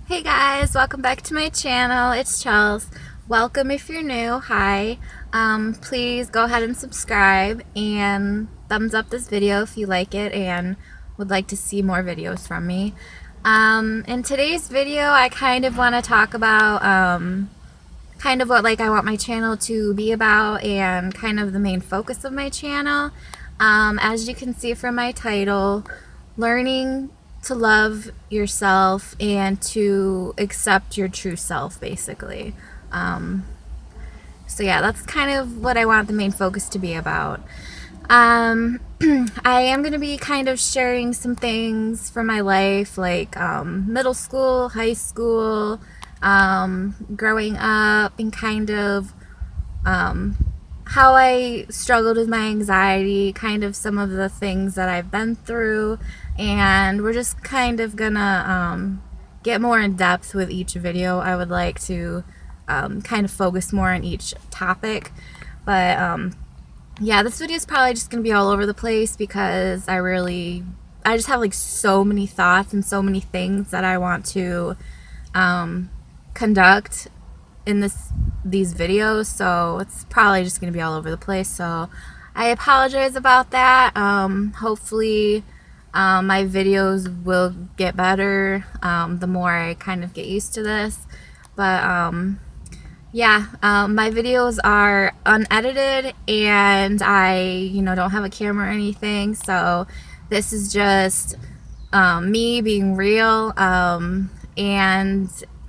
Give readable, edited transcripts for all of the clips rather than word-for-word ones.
Hey guys, welcome back to my channel. It's Chels. Welcome if you're new. Hi. Please go ahead and subscribe and thumbs up this video if you like it and would like to see more videos from me. In today's video, I kind of want to talk about kind of what I want my channel to be about and kind of the main focus of my channel. As you can see from my title, learning to love yourself and to accept your true self, basically. So yeah, that's kind of what I want the main focus to be about. I am going to be kind of sharing some things from my life, like middle school, high school, growing up, and kind of how I struggled with my anxiety, kind of some of the things that I've been through, and we're just kind of gonna get more in depth with each video. I would like to kind of focus more on each topic, but yeah, this video is probably just gonna be all over the place because I just have like so many thoughts and so many things that I want to conduct in these videos, so it's probably just gonna be all over the place, so I apologize about that. Hopefully my videos will get better the more I kind of get used to this, but yeah, my videos are unedited and I don't have a camera or anything, so this is just me being real, and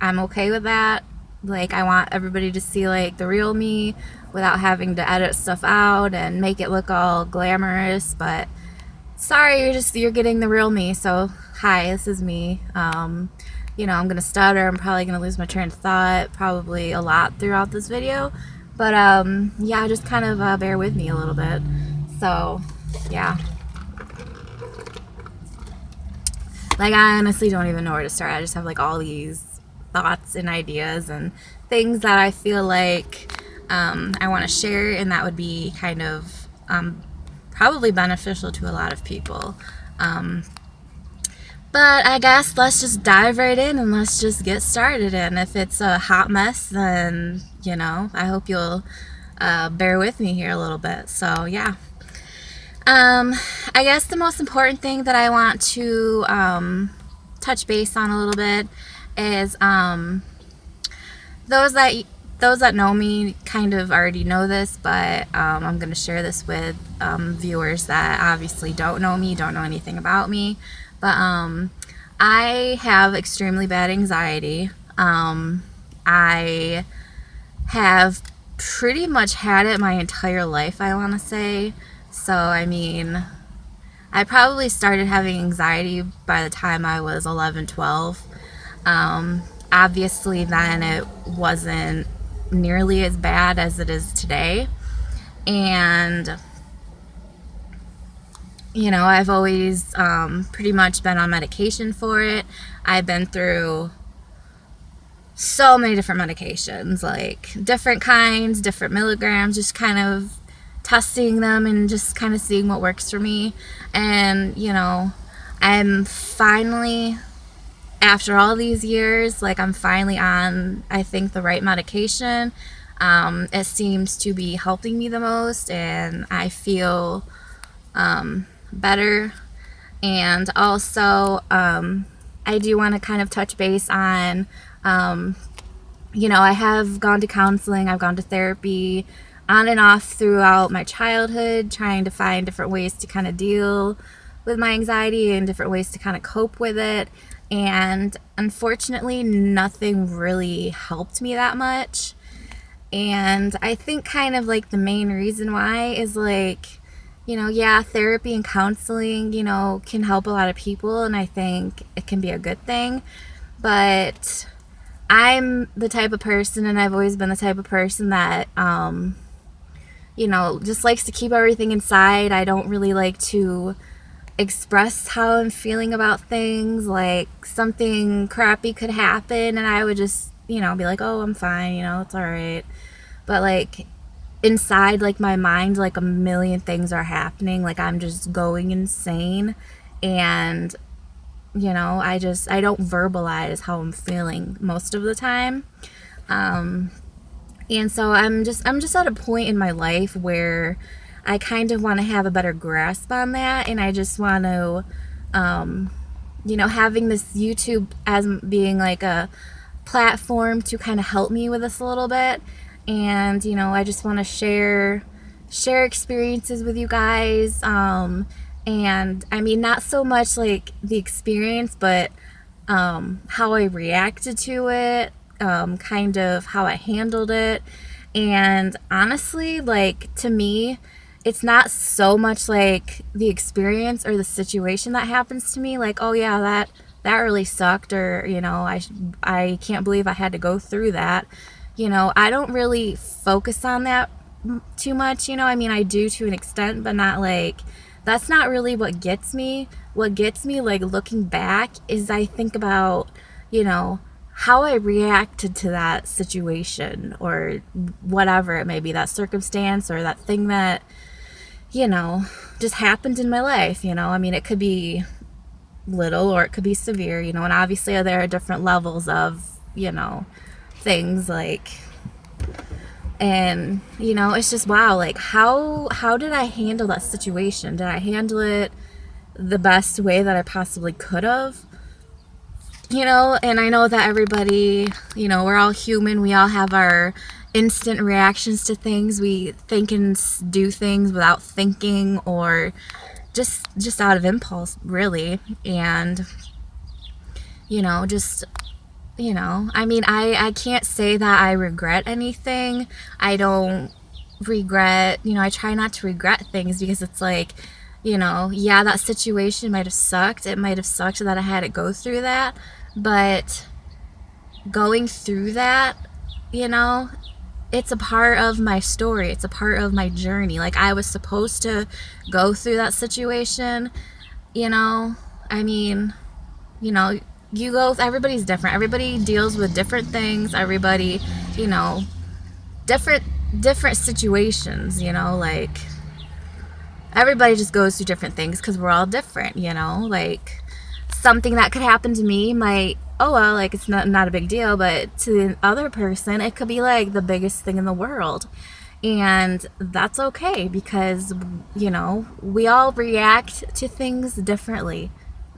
I'm okay with that. Like, I want everybody to see like the real me without having to edit stuff out and make it look all glamorous. But sorry, you're getting the real me. So hi, this is me. I'm gonna stutter. I'm probably gonna lose my train of thought probably a lot throughout this video. But yeah, just kind of bear with me a little bit. So yeah. Like, I honestly don't even know where to start. I just have like all these thoughts and ideas and things that I feel like I want to share, and that would be kind of probably beneficial to a lot of people. But I guess let's just dive right in and let's just get started. And if it's a hot mess, then I hope you'll bear with me here a little bit. So yeah. I guess the most important thing that I want to touch base on a little bit is those that know me kind of already know this, but I'm going to share this with viewers that obviously don't know me, don't know anything about me. But I have extremely bad anxiety. I have pretty much had it my entire life, I want to say. So, I mean, I probably started having anxiety by the time I was 11, 12. Obviously, then it wasn't nearly as bad as it is today. And, I've always pretty much been on medication for it. I've been through so many different medications, like different kinds, different milligrams, just kind of testing them and just kind of seeing what works for me. And I'm finally, after all these years, like, I'm finally on, I think, the right medication. It seems to be helping me the most, and I feel better. And also I do want to kind of touch base on I have gone to counseling, I've gone to therapy on and off throughout my childhood, trying to find different ways to kind of deal with my anxiety and different ways to kind of cope with it. And unfortunately, nothing really helped me that much. And I think kind of like the main reason why is like, yeah, therapy and counseling, can help a lot of people, and I think it can be a good thing. But I'm the type of person, and I've always been the type of person that just likes to keep everything inside. I don't really like to express how I'm feeling about things. Like, something crappy could happen and I would just, be like, oh, I'm fine, it's all right. But like inside, like, my mind, like, a million things are happening. Like, I'm just going insane. And I don't verbalize how I'm feeling most of the time. And so I'm just at a point in my life where I kind of want to have a better grasp on that, and I just want to having this YouTube as being like a platform to kind of help me with this a little bit. And I just want to share experiences with you guys. And I mean, not so much like the experience, but how I reacted to it, kind of how I handled it. And honestly, like, to me, it's not so much like the experience or the situation that happens to me, like, oh yeah, that really sucked, or I can't believe I had to go through that. I don't really focus on that too much. I mean, I do to an extent, but not like, that's not really what gets me. What gets me, like, looking back, is I think about how I reacted to that situation, or whatever it may be, that circumstance or that thing that just happened in my life. I mean, it could be little or it could be severe, and obviously there are different levels of, things, like, and it's just, wow, like, how did I handle that situation? Did I handle it the best way that I possibly could have? And I know that everybody, we're all human. We all have our instant reactions to things. We think and do things without thinking, or just out of impulse, really. And I mean, I can't say that I regret anything. I don't regret, I try not to regret things, because it's like, yeah, that situation might have sucked. It might have sucked that I had to go through that. But going through that, it's a part of my story. It's a part of my journey. Like, I was supposed to go through that situation. I mean, everybody's different. Everybody deals with different things. Everybody, different situations, like, everybody just goes through different things, because we're all different. Like, something that could happen to me might, oh well, like, it's not a big deal, but to the other person it could be like the biggest thing in the world. And that's okay, because we all react to things differently,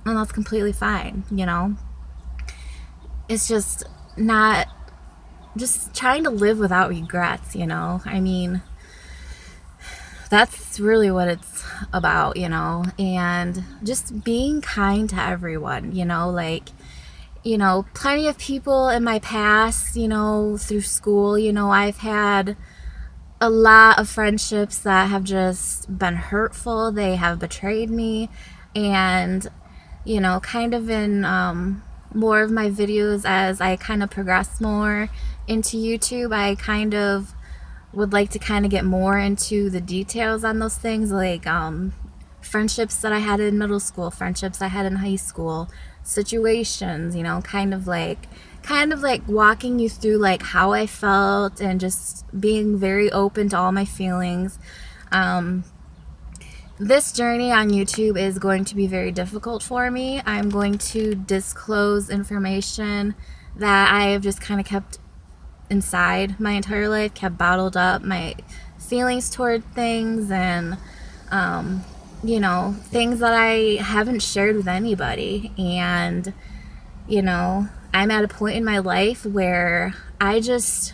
and that's completely fine. It's just not, just trying to live without regrets. I mean, that's really what it's about. And just being kind to everyone. Like, plenty of people in my past, through school, I've had a lot of friendships that have just been hurtful. They have betrayed me. And kind of in more of my videos, as I kind of progress more into YouTube, I kind of would like to kind of get more into the details on those things, like friendships that I had in middle school, friendships I had in high school, situations, kind of like walking you through, like, how I felt, and just being very open to all my feelings. This journey on YouTube is going to be very difficult for me. I'm going to disclose information that I have just kind of kept inside my entire life, kept bottled up, my feelings toward things, and things that I haven't shared with anybody. And I'm at a point in my life where I just,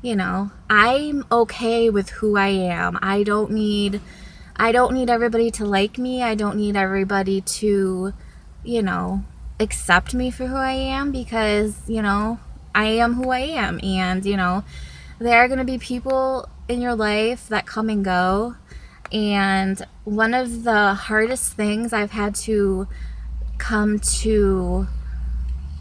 I'm okay with who I am. I don't need everybody to like me. I don't need everybody to accept me for who I am, because I am who I am. And there are going to be people in your life that come and go. And one of the hardest things I've had to come to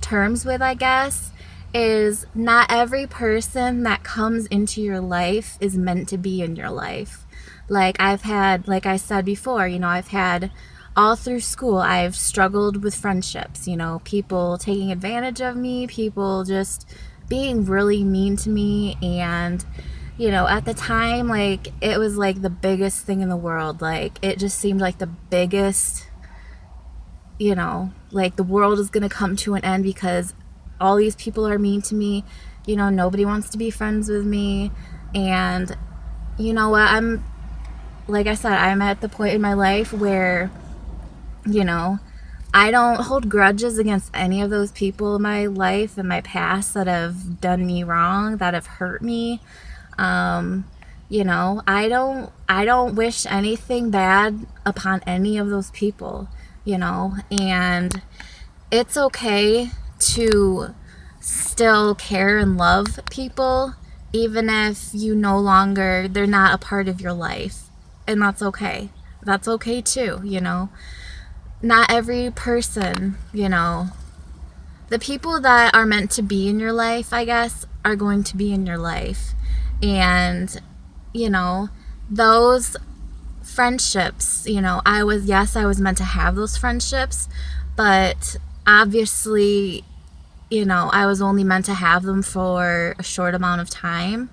terms with, I guess, is not every person that comes into your life is meant to be in your life. Like, I've had, like I said before, I've had, all through school, I've struggled with friendships, people taking advantage of me, people just being really mean to me. And at the time, like, it was like the biggest thing in the world. Like, it just seemed like the biggest, like the world is gonna come to an end because all these people are mean to me. You know, nobody wants to be friends with me. And you know what, like I said, I'm at the point in my life where, you know, I don't hold grudges against any of those people in my life and my past that have done me wrong, that have hurt me. You know, I don't wish anything bad upon any of those people, you know, and it's okay to still care and love people even if they're not a part of your life. And that's okay. That's okay too, you know. Not every person, you know, the people that are meant to be in your life, I guess, are going to be in your life. And, you know, those friendships, you know, I was meant to have those friendships, but obviously, you know, I was only meant to have them for a short amount of time.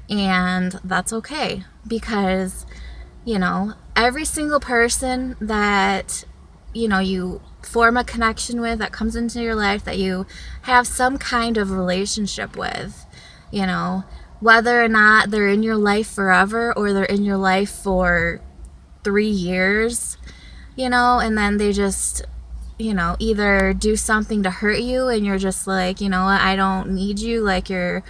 And that's okay because, you know, every single person that, you know, you form a connection with, that comes into your life, that you have some kind of relationship with, you know, whether or not they're in your life forever or they're in your life for 3 years, you know, and then they just, you know, either do something to hurt you and you're just like, you know what, I don't need you, like you're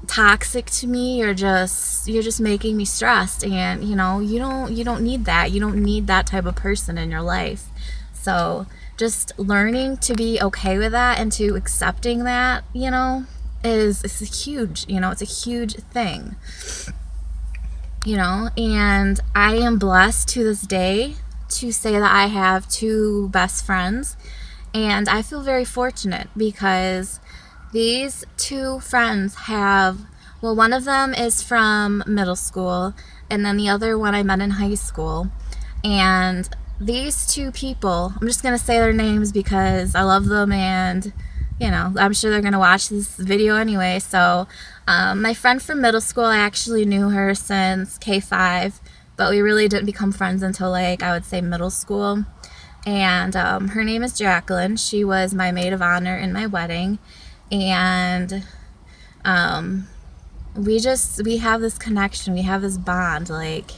toxic to me, you're just making me stressed. And you know, you don't need that. You don't need that type of person in your life. So just learning to be okay with that and to accepting that, you know, is huge. You know, it's a huge thing, you know. And I am blessed to this day to say that I have 2 best friends, and I feel very fortunate because these 2 friends one of them is from middle school, and then the other one I met in high school. And these 2 people, I'm just going to say their names because I love them, and, you know, I'm sure they're going to watch this video anyway. So, my friend from middle school, I actually knew her since K5, but we really didn't become friends until, like, I would say middle school. And her name is Jaclyn. She was my maid of honor in my wedding. And we have this connection, we have this bond. Like,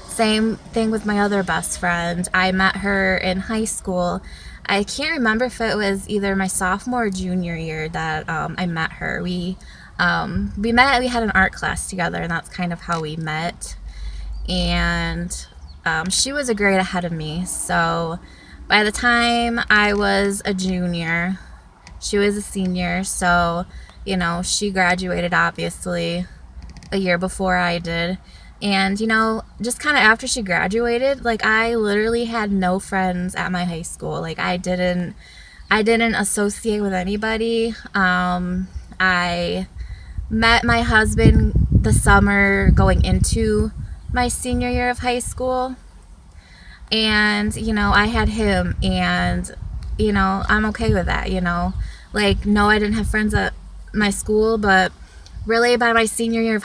same thing with my other best friend. I met her in high school. I can't remember if it was either my sophomore or junior year that I met her. We had an art class together, and that's kind of how we met. And she was a grade ahead of me, so by the time I was a junior, she was a senior. So, you know, she graduated obviously a year before I did. And, you know, just kind of after she graduated, like, I literally had no friends at my high school. Like, I didn't associate with anybody. I met my husband the summer going into my senior year of high school. And, you know, I had him, and, you know, I'm okay with that, you know. Like, no, I didn't have friends at my school, but really by my senior year of